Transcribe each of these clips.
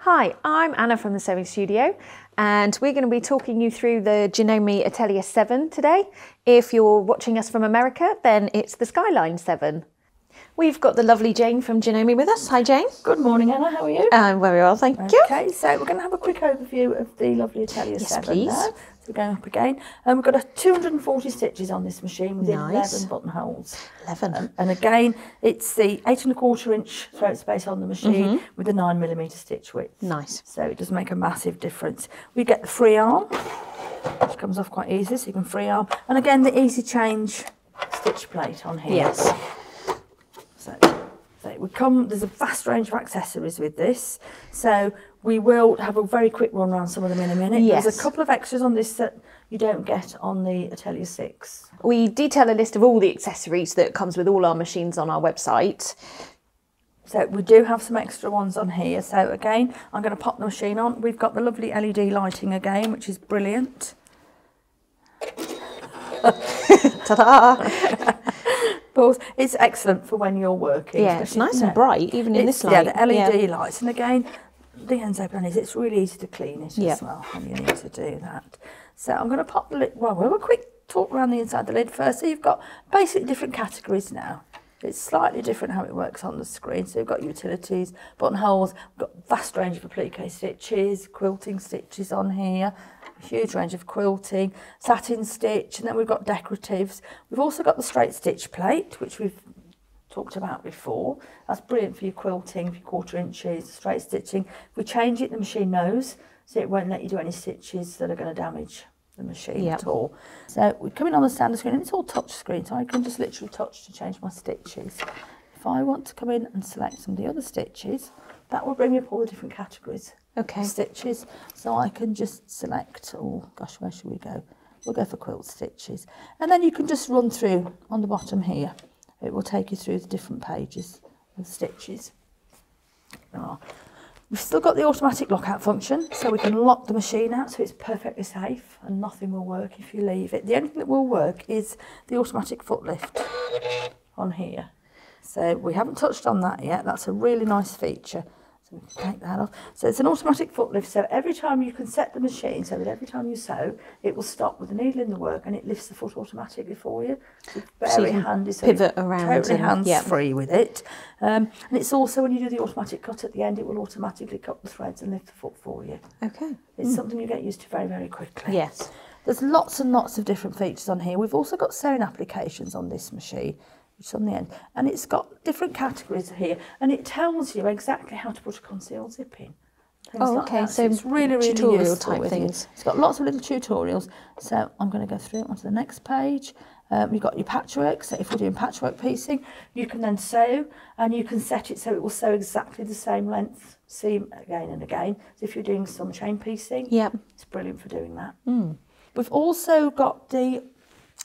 Hi, I'm Anna from the Sewing Studio, and we're going to be talking you through the Janome Atelier 7 today. If you're watching us from America, then it's the Skyline 7. We've got the lovely Jane from Janome with us. Hi Jane. Good morning Anna, how are you? I'm very well, thank you. Okay, so we're going to have a quick overview of the lovely Atelier 7 please. now. So we're going up again. We've got 240 stitches on this machine with 11 buttonholes. 11. And again, it's the 8¼ inch throat space on the machine with a 9mm stitch width. Nice. So it does make a massive difference. We get the free arm, which comes off quite easily, so you can free arm. And again, the easy change stitch plate on here. Yes. So it would come, there's a vast range of accessories with this. So we will have a very quick run around some of them in a minute. Yes. There's a couple of extras on this that you don't get on the Atelier 6. We detail a list of all the accessories that comes with all our machines on our website. So we do have some extra ones on here. So again, I'm going to pop the machine on. We've got the lovely LED lighting again, which is brilliant. Ta-da! But it's excellent for when you're working. Yeah, it's nice and bright, even in this light. Yeah, the LED lights. And again, the ends open is it's really easy to clean it as well when you need to do that. So I'm going to pop the lid. Well, we'll have a quick talk around the inside the lid first. So you've got basically different categories now. It's slightly different how it works on the screen. So you've got utilities, buttonholes, we've got a vast range of applique stitches, quilting stitches on here, a huge range of quilting, satin stitch, and then we've got decoratives. We've also got the straight stitch plate, which we've talked about before. That's brilliant for your quilting, for your 1/4 inches, straight stitching. If we change it, the machine knows, so it won't let you do any stitches that are going to damage the machine at all. So we're coming on the standard screen, and it's all touch screen, so I can just literally touch to change my stitches. If I want to come in and select some of the other stitches, that will bring me up all the different categories of stitches. So I can just select, oh gosh, where should we go? We'll go for quilt stitches. And then you can just run through on the bottom here. It will take you through the different pages of stitches. We've still got the automatic lockout function, so we can lock the machine out so it's perfectly safe and nothing will work if you leave it. The only thing that will work is the automatic foot lift on here. So we haven't touched on that yet. That's a really nice feature. So we can take that off. So it's an automatic foot lift, so every time you can set the machine so that every time you sew, it will stop with the needle in the work and it lifts the foot automatically for you. It's very handy, so pivot around, totally hands-free with it. And it's also, when you do the automatic cut at the end, it will automatically cut the threads and lift the foot for you. Okay. It's something you get used to very, very quickly. Yes. There's lots and lots of different features on here. We've also got sewing applications on this machine, which is on the end, and it's got different categories here, and it tells you exactly how to put a concealed zip in. So it's really, really tutorial useful type things. It's got lots of little tutorials. So I'm going to go through it onto the next page. You've got your patchwork. So if we're doing patchwork piecing, you can then sew, and you can set it so it will sew exactly the same length seam again and again. So if you're doing some chain piecing, it's brilliant for doing that. We've also got the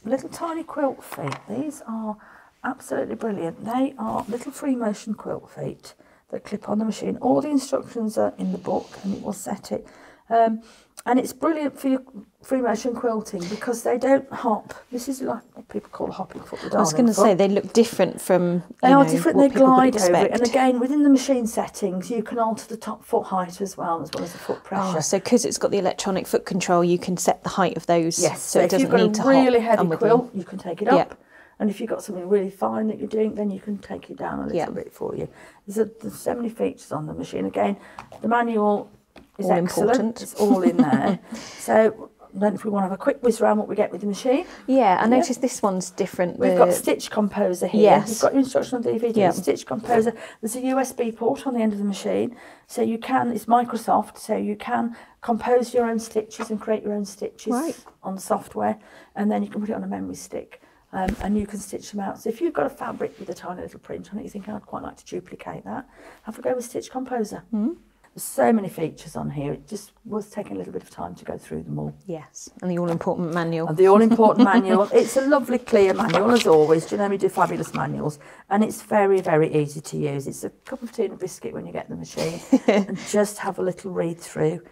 little tiny quilt feet. These are absolutely brilliant. They are little free motion quilt feet that clip on the machine. All the instructions are in the book and it will set it. And it's brilliant for your free motion quilting because they don't hop. This is like what people call a hopping foot. I was going to say they look different from They are different, they glide over expect. it. And again, within the machine settings, you can alter the top foot height as well as the foot pressure. Oh, so because it's got the electronic foot control, you can set the height of those. Yes, so it doesn't need to hop. If you've got a really heavy quilt, you can take it up. Yep. And if you've got something really fine that you're doing, then you can take it down a little bit for you. There's so many features on the machine. Again, the manual is excellent. It's all in there. So then if we want to have a quick whiz around what we get with the machine. Yeah, I noticed this one's different. We've got Stitch Composer here. Yes. You've got your instruction on DVD. Stitch Composer. There's a USB port on the end of the machine. So you can, it's Microsoft, so you can compose your own stitches and create your own stitches on the software. And then you can put it on a memory stick. And you can stitch them out. So if you've got a fabric with a tiny little print on it, you think, I'd quite like to duplicate that, have a go with Stitch Composer. There's so many features on here. It just was taking a little bit of time to go through them all. Yes, and the all-important manual. And the all-important manual. It's a lovely, clear manual, as always. Janome do fabulous manuals. And it's very, very easy to use. It's a cup of tea and a biscuit when you get the machine. And just have a little read through.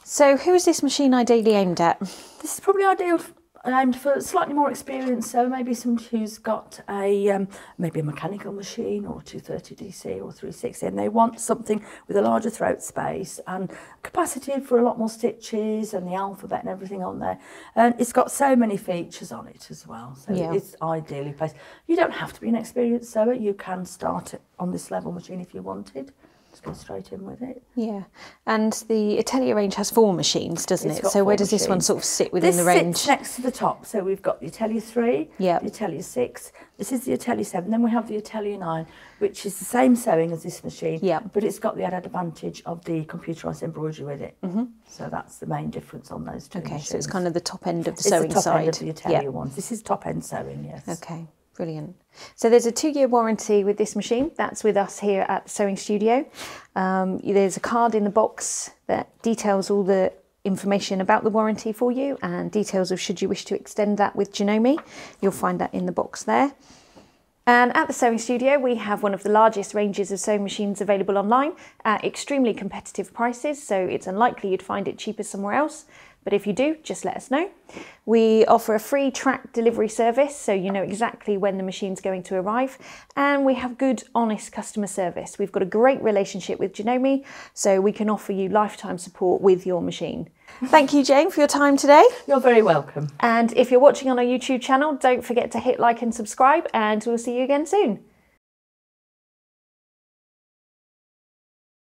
So who is this machine ideally aimed at? This is probably ideal aimed for slightly more experience, so maybe somebody who's got a maybe a mechanical machine or 230 DC or 360, and they want something with a larger throat space and capacity for a lot more stitches and the alphabet and everything on there. And it's got so many features on it as well, so it's ideally placed. You don't have to be an experienced sewer. You can start on this level machine if you wanted. Just go straight in with it. Yeah, and the Atelier range has 4 machines, doesn't it? So where does this one sort of sit within the range? This sits next to the top. So we've got the Atelier 3, the Atelier 6. This is the Atelier 7. Then we have the Atelier 9, which is the same sewing as this machine, but it's got the added advantage of the computerised embroidery with it. So that's the main difference on those two machines. So it's kind of the top end of the sewing side. It's the top end of the Atelier ones. This is top end sewing, yes. Okay. Brilliant. So there's a 2-year warranty with this machine. That's with us here at the Sewing Studio. There's a card in the box that details all the information about the warranty for you and details of should you wish to extend that with Janome. You'll find that in the box there. And at the Sewing Studio, we have one of the largest ranges of sewing machines available online at extremely competitive prices, so it's unlikely you'd find it cheaper somewhere else. But if you do, just let us know. We offer a free track delivery service, so you know exactly when the machine's going to arrive. And we have good, honest customer service. We've got a great relationship with Janome, so we can offer you lifetime support with your machine. Thank you, Jane, for your time today. You're very welcome. And if you're watching on our YouTube channel, don't forget to hit like and subscribe, and we'll see you again soon.